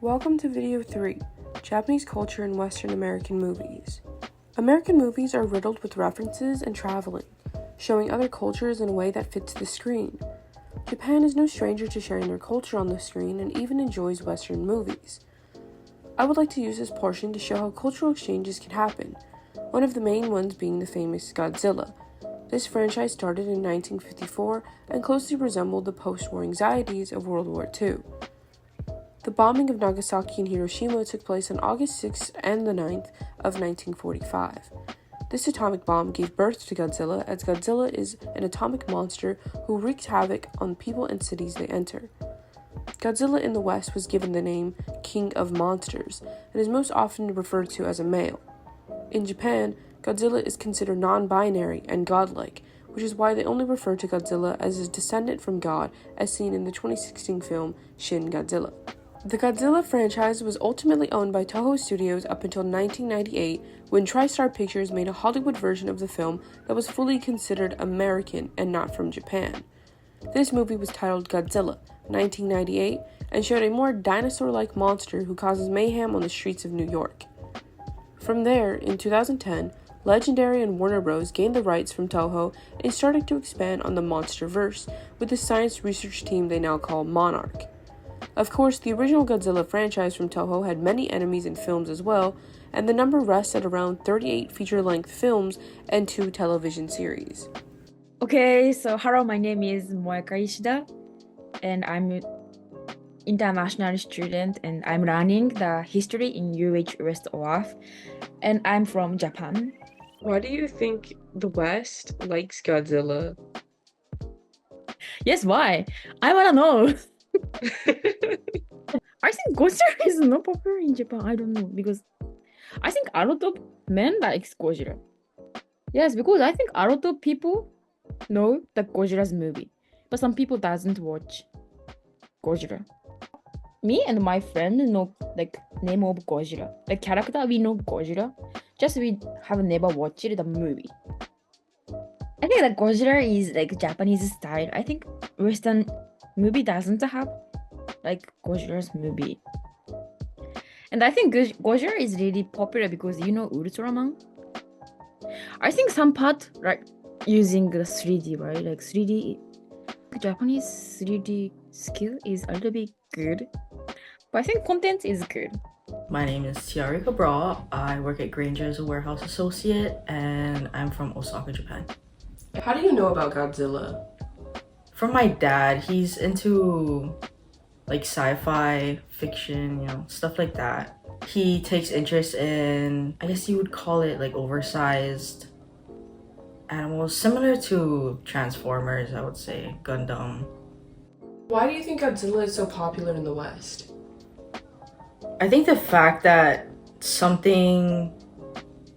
Welcome to video 3, Japanese culture in Western American movies. American movies are riddled with references and traveling, showing other cultures in a way that fits the screen. Japan is no stranger to sharing their culture on the screen and even enjoys Western movies. I would like to use this portion to show how cultural exchanges can happen, one of the main ones being the famous Godzilla. This franchise started in 1954 and closely resembled the post-war anxieties of World War II. The bombing of Nagasaki and Hiroshima took place on August 6th and the 9th of 1945. This atomic bomb gave birth to Godzilla, as Godzilla is an atomic monster who wreaks havoc on people and cities they enter. Godzilla in the West was given the name King of Monsters and is most often referred to as a male. In Japan, Godzilla is considered non-binary and godlike, which is why they only refer to Godzilla as a descendant from God, as seen in the 2016 film Shin Godzilla. The Godzilla franchise was ultimately owned by Toho Studios up until 1998, when TriStar Pictures made a Hollywood version of the film that was fully considered American and not from Japan. This movie was titled Godzilla, 1998, and showed a more dinosaur-like monster who causes mayhem on the streets of New York. From there, in 2010, Legendary and Warner Bros. Gained the rights from Toho and started to expand on the MonsterVerse with the science research team they now call Monarch. Of course, the original Godzilla franchise from Toho had many enemies in films as well, and the number rests at around 38 feature-length films and 2 television series. Okay, so hello, my name is Moeka Ishida, and I'm an international student, and I'm learning the history in UH West OAF, and I'm from Japan. Why do you think the West likes Godzilla? Yes, why? I wanna know. I think Godzilla is not popular in Japan. I don't know, because I think a lot of men likes Godzilla. Yes, because I think a lot of people know the Godzilla's movie, but some people doesn't watch Godzilla. Me and my friend know like name of Godzilla. The character we know Godzilla, just we have never watched the movie. I think that Godzilla is like Japanese style. I think Western movie doesn't have like Godzilla's movie. And I think Godzilla is really popular because you know Ultraman. I think some part like using the 3D, right? Like 3D, Japanese 3D skill is a little bit good, but I think content is good. My name is Tiari Cabral. I work at Granger as a warehouse associate, and I'm from Osaka, Japan. How do you know about Godzilla? From my dad. He's into like sci-fi, fiction, you know, stuff like that. He takes interest in, I guess you would call it like oversized animals, similar to Transformers, I would say, Gundam. Why do you think Godzilla is so popular in the West? I think the fact that something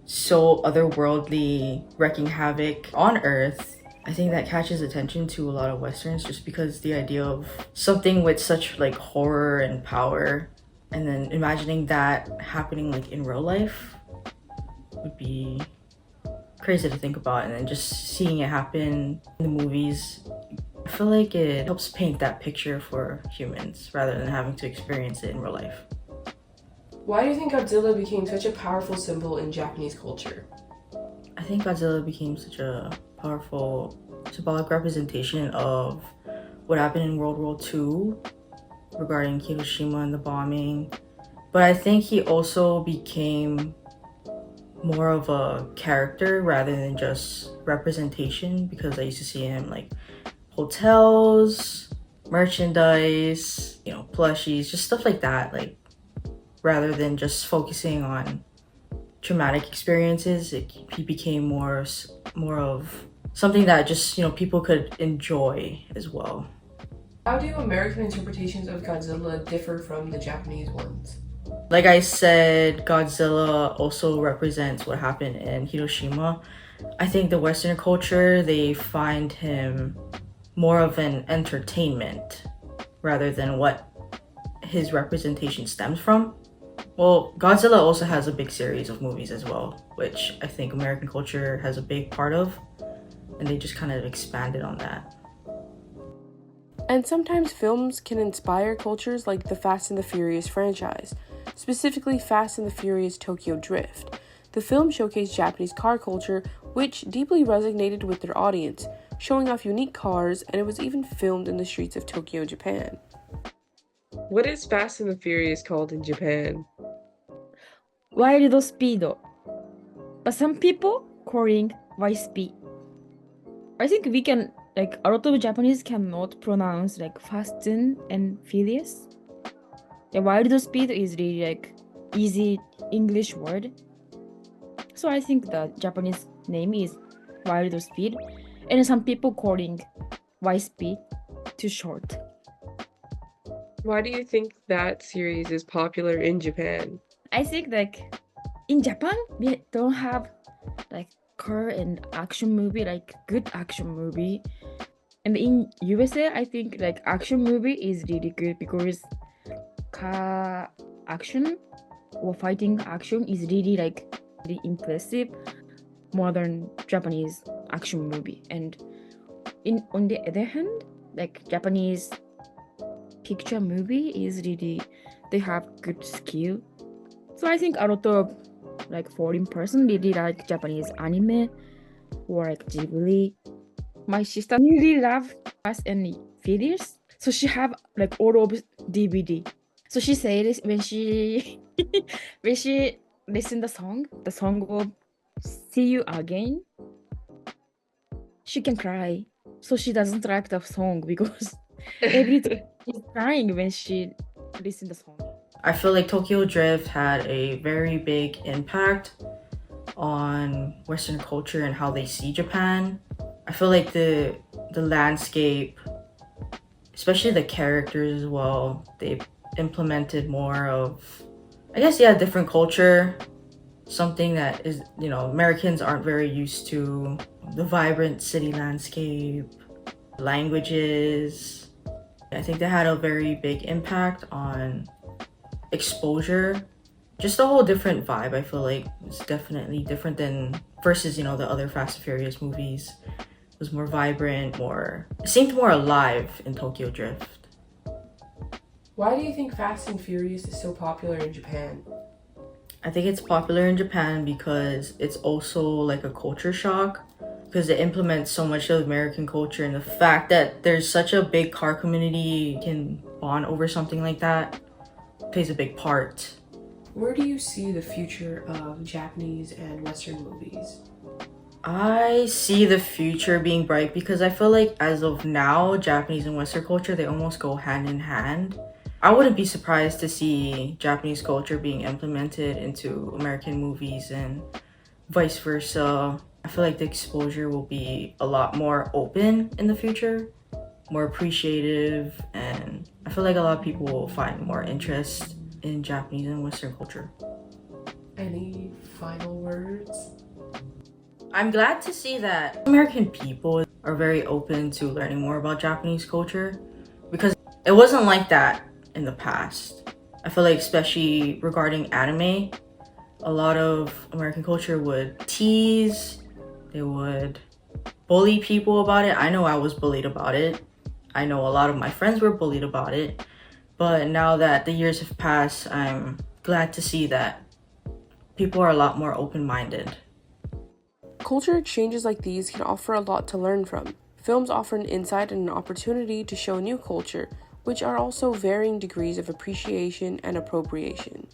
so otherworldly wreaking havoc on Earth, I think that catches attention to a lot of Westerns, just because the idea of something with such like horror and power, and then imagining that happening like in real life would be crazy to think about, and then just seeing it happen in the movies, I feel like it helps paint that picture for humans rather than having to experience it in real life. Why do you think Godzilla became such a powerful symbol in Japanese culture? I think Godzilla became such a powerful symbolic representation of what happened in World War II regarding Hiroshima and the bombing. But I think he also became more of a character rather than just representation, because I used to see him like hotels, merchandise, you know, plushies, just stuff like that, like rather than just focusing on traumatic experiences. He became more of something that just, you know, people could enjoy as well. How do American interpretations of Godzilla differ from the Japanese ones? Like I said, Godzilla also represents what happened in Hiroshima. I think the Western culture, they find him more of an entertainment rather than what his representation stems from. Well, Godzilla also has a big series of movies as well, which I think American culture has a big part of, and they just kind of expanded on that. And sometimes films can inspire cultures like the Fast and the Furious franchise, specifically Fast and the Furious Tokyo Drift. The film showcased Japanese car culture, which deeply resonated with their audience, showing off unique cars, and it was even filmed in the streets of Tokyo, Japan. What is Fast and the Furious called in Japan? Wild speed. But some people calling YSP. I think we can, like, a lot of Japanese cannot pronounce like fast and furious. Yeah, wild speed is really like easy English word. So I think the Japanese name is wild speed, and some people calling YSP too short. Why do you think that series is popular in Japan? I think like in Japan we don't have like car and action movie, like good action movie. And in USA I think like action movie is really good because car action or fighting action is really like really impressive modern Japanese action movie. And on the other hand, like Japanese picture movie is really, they have good skill. So I think a lot of like foreign person really like Japanese anime or like Ghibli. My sister really love Fast and Furious, so she have like all of DVD. So she says when she when she listen the song of See You Again, she can cry. So she doesn't like the song because every time she's crying when she listen the song. I feel like Tokyo Drift had a very big impact on Western culture and how they see Japan. I feel like the landscape, especially the characters as well, they implemented more of, I guess, different culture. Something that is, Americans aren't very used to. The vibrant city landscape, languages. I think they had a very big impact on exposure. Just a whole different vibe. I feel like it's definitely different than versus, the other Fast and Furious movies. It was more vibrant, it seemed more alive in Tokyo Drift. Why do you think Fast and Furious is so popular in Japan? I think it's popular in Japan because it's also like a culture shock, because it implements so much of American culture, and the fact that there's such a big car community can bond over something like that plays a big part. Where do you see the future of Japanese and Western movies? I see the future being bright because I feel like as of now, Japanese and Western culture, they almost go hand in hand. I wouldn't be surprised to see Japanese culture being implemented into American movies and vice versa. I feel like the exposure will be a lot more open in the future, more appreciative, and I feel like a lot of people will find more interest in Japanese and Western culture. Any final words? I'm glad to see that American people are very open to learning more about Japanese culture, because it wasn't like that in the past. I feel like especially regarding anime, a lot of American culture would tease, they would bully people about it. I know I was bullied about it. I know a lot of my friends were bullied about it. But now that the years have passed, I'm glad to see that people are a lot more open-minded. Culture exchanges like these can offer a lot to learn from. Films offer an insight and an opportunity to show a new culture, which are also varying degrees of appreciation and appropriation.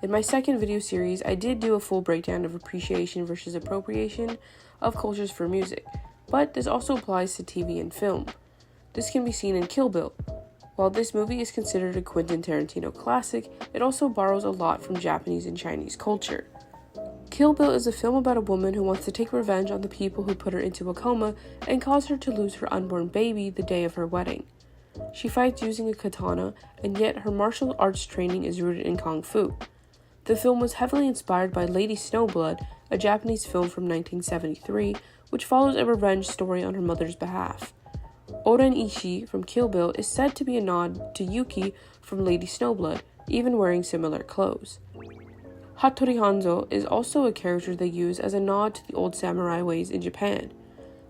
In my second video series, I did do a full breakdown of appreciation versus appropriation of cultures for music, but this also applies to TV and film. This can be seen in Kill Bill. While this movie is considered a Quentin Tarantino classic, it also borrows a lot from Japanese and Chinese culture. Kill Bill is a film about a woman who wants to take revenge on the people who put her into a coma and caused her to lose her unborn baby the day of her wedding. She fights using a katana, and yet her martial arts training is rooted in Kung Fu. The film was heavily inspired by Lady Snowblood, a Japanese film from 1973, which follows a revenge story on her mother's behalf. Oren Ishii from Kill Bill is said to be a nod to Yuki from Lady Snowblood, even wearing similar clothes. Hattori Hanzo is also a character they use as a nod to the old samurai ways in Japan.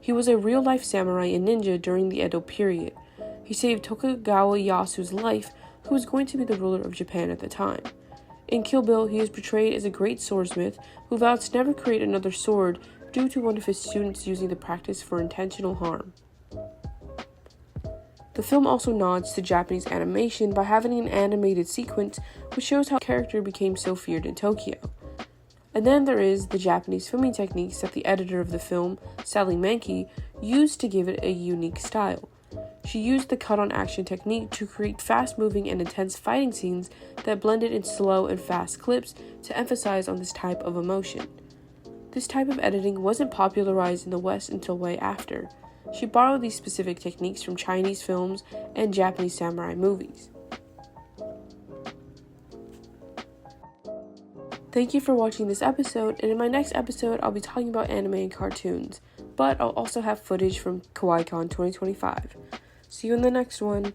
He was a real-life samurai and ninja during the Edo period. He saved Tokugawa Iyasu's life, who was going to be the ruler of Japan at the time. In Kill Bill, he is portrayed as a great swordsmith who vowed to never create another sword due to one of his students using the practice for intentional harm. The film also nods to Japanese animation by having an animated sequence which shows how the character became so feared in Tokyo. And then there is the Japanese filming techniques that the editor of the film, Sally Mankey, used to give it a unique style. She used the cut-on action technique to create fast-moving and intense fighting scenes that blended in slow and fast clips to emphasize on this type of emotion. This type of editing wasn't popularized in the West until way after. She borrowed these specific techniques from Chinese films and Japanese samurai movies. Thank you for watching this episode, and in my next episode I'll be talking about anime and cartoons, but I'll also have footage from KawaiiCon 2025. See you in the next one.